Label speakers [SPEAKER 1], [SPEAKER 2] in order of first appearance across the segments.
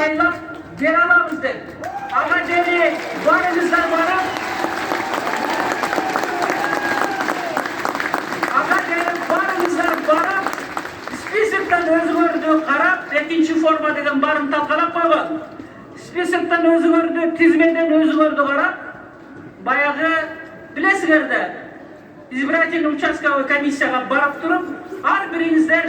[SPEAKER 1] шайлап бере аламыз деп. Ага және барыңыздар барып, списоктан өзіңөрді қарап, екінші форма деген барын талқалап қойған. Списоктан өзіңөрді, тізмеден өзіңөрді қарап, баяғы білесіңерді, избирательный участковый комиссияға барып тұрып, ар біріңіздер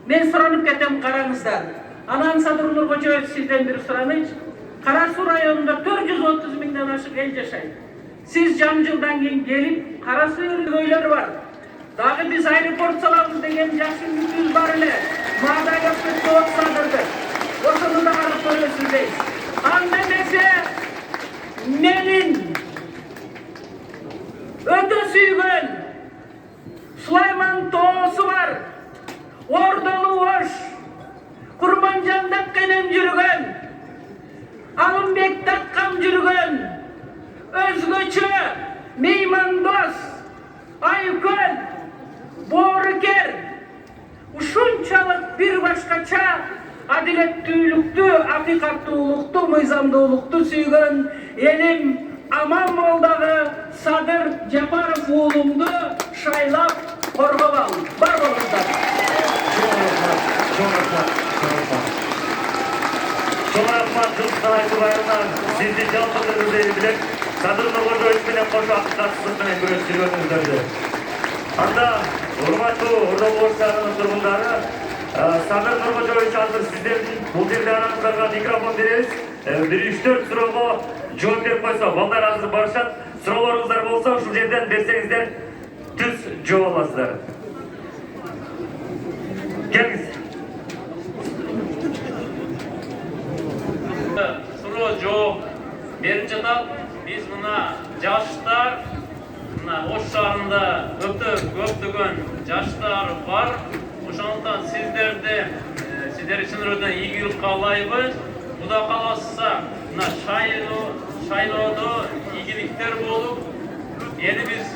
[SPEAKER 1] мен сұранып кетем қараңыздар. Анан Садыр Нуркожоев сізден бір сұраныйчы. Қарасу районында 430 мыңнан ашық ел жашайды. Сіз жан жылдан кейін келіп, Қарасу өйлері бар. Дағы біз аэропорт саламыз деген жақсы үмітіміз бар эле. Мадайга көптөк Садырды. Ошону да карап көрөсүз дейсиз. Анда эмесе менин өтө сүйгөн Сулайман тоосу бар. Ордолу Ош, Курманжандак кенен жүргөн, Алымбек Таккам жүргөн, өзгөчө меймандос, айкөл, боорукер, ушунчалык бир башкача адилеттүүлүктү, акыйкаттуулукту, мыйзамдуулукту сүйгөн элим Аманмолдагы Садыр Жапаров уулумду шайлап коргоп ал. Бар болуңуздар.
[SPEAKER 2] Çok rahmat, Жылқы айтыбайынан сізді жалпы түрдегі білек, Садыр Нуркожоев менен қошу ақиқатсыздық менен күресіп жүргөнүңүздөрдү. Анда, урматтуу Ордолу Ош шаарынын тургундары, Садыр Нуркожоевич азыр сиздердин бул жерде араңыздарга микрофон беребиз. Бир 3-4 суроого жооп берип койсо, балдар азыр барышат. Суроолоруңуздар болсо, ушул жерден берсеңиздер түз жооп аласыздар. Келиңиз.
[SPEAKER 3] Суроо жооп. Биринчи этап биз мына жаштар, мына Ош шаарында көптөгөн жаштар бар. Ошондуктан сиздер чын ийгилик каалайбыз. Кудай кааласа, мына шайлоодо ийгиликтер болуп, элибиз